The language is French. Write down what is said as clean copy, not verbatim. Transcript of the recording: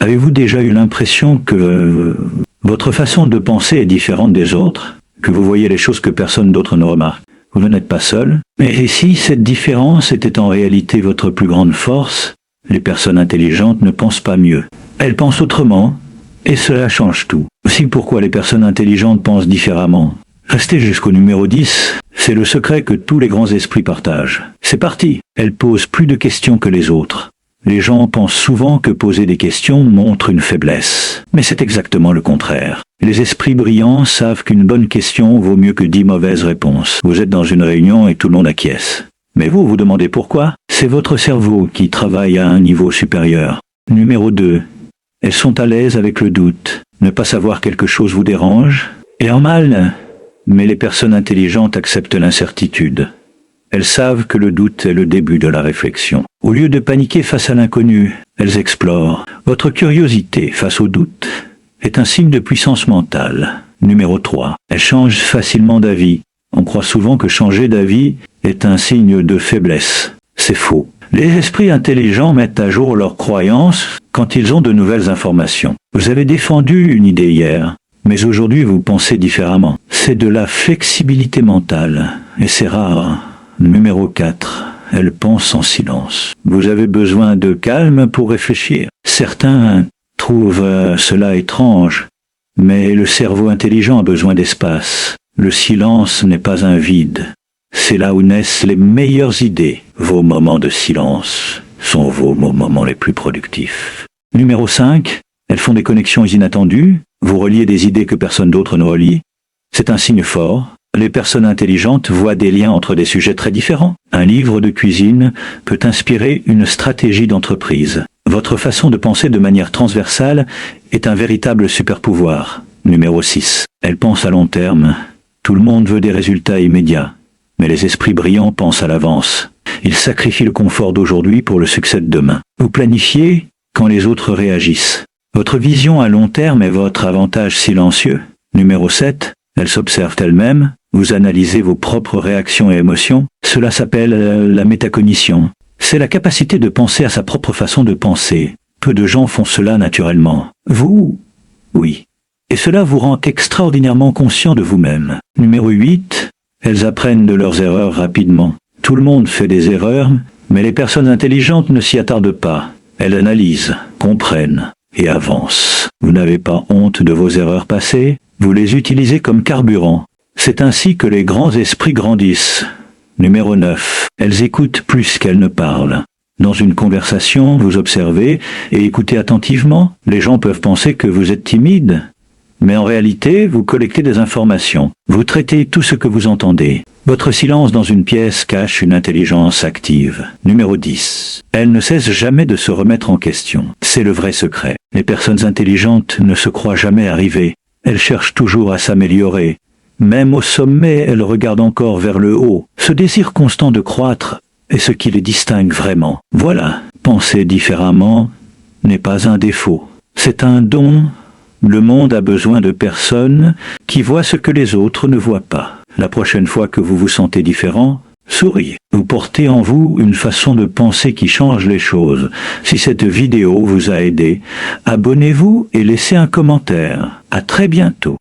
Avez-vous déjà eu l'impression que votre façon de penser est différente des autres, que vous voyez les choses que personne d'autre ne remarque? Vous n'êtes pas seul. Mais si cette différence était en réalité votre plus grande force, les personnes intelligentes ne pensent pas mieux. Elles pensent autrement, et cela change tout. Aussi pourquoi les personnes intelligentes pensent différemment. Restez jusqu'au numéro 10, c'est le secret que tous les grands esprits partagent. C'est parti. Elles posent plus de questions que les autres. Les gens pensent souvent que poser des questions montre une faiblesse. Mais c'est exactement le contraire. Les esprits brillants savent qu'une bonne question vaut mieux que 10 mauvaises réponses. Vous êtes dans une réunion et tout le monde acquiesce. Mais vous vous demandez pourquoi? C'est votre cerveau qui travaille à un niveau supérieur. Numéro 2. Elles sont à l'aise avec le doute. Ne pas savoir quelque chose vous dérange? Et en mal. Mais les personnes intelligentes acceptent l'incertitude. Elles savent que le doute est le début de la réflexion. Au lieu de paniquer face à l'inconnu, elles explorent. Votre curiosité face au doute est un signe de puissance mentale. Numéro 3. Elles changent facilement d'avis. On croit souvent que changer d'avis est un signe de faiblesse. C'est faux. Les esprits intelligents mettent à jour leurs croyances quand ils ont de nouvelles informations. Vous avez défendu une idée hier, mais aujourd'hui vous pensez différemment. C'est de la flexibilité mentale, et c'est rare. Numéro 4. Elles pensent en silence. Vous avez besoin de calme pour réfléchir. Certains trouvent cela étrange, mais le cerveau intelligent a besoin d'espace. Le silence n'est pas un vide. C'est là où naissent les meilleures idées. Vos moments de silence sont vos moments les plus productifs. Numéro 5. Elles font des connexions inattendues. Vous reliez des idées que personne d'autre ne relie. C'est un signe fort. Les personnes intelligentes voient des liens entre des sujets très différents. Un livre de cuisine peut inspirer une stratégie d'entreprise. Votre façon de penser de manière transversale est un véritable super-pouvoir. Numéro 6. Elles pensent à long terme. Tout le monde veut des résultats immédiats. Mais les esprits brillants pensent à l'avance. Ils sacrifient le confort d'aujourd'hui pour le succès de demain. Vous planifiez quand les autres réagissent. Votre vision à long terme est votre avantage silencieux. Numéro 7. Elles s'observent elles-mêmes. Vous analysez vos propres réactions et émotions. Cela s'appelle la métacognition. C'est la capacité de penser à sa propre façon de penser. Peu de gens font cela naturellement. Vous, oui. Et cela vous rend extraordinairement conscient de vous-même. Numéro 8. Elles apprennent de leurs erreurs rapidement. Tout le monde fait des erreurs, mais les personnes intelligentes ne s'y attardent pas. Elles analysent, comprennent et avancent. Vous n'avez pas honte de vos erreurs passées, vous les utilisez comme carburant. C'est ainsi que les grands esprits grandissent. Numéro 9. Elles écoutent plus qu'elles ne parlent. Dans une conversation, vous observez et écoutez attentivement. Les gens peuvent penser que vous êtes timide, mais en réalité, vous collectez des informations. Vous traitez tout ce que vous entendez. Votre silence dans une pièce cache une intelligence active. Numéro 10. Elles ne cessent jamais de se remettre en question. C'est le vrai secret. Les personnes intelligentes ne se croient jamais arrivées. Elles cherchent toujours à s'améliorer. Même au sommet, elles regardent encore vers le haut. Ce désir constant de croître est ce qui les distingue vraiment. Voilà, penser différemment n'est pas un défaut. C'est un don. Le monde a besoin de personnes qui voient ce que les autres ne voient pas. La prochaine fois que vous vous sentez différent, souriez. Vous portez en vous une façon de penser qui change les choses. Si cette vidéo vous a aidé, abonnez-vous et laissez un commentaire. À très bientôt.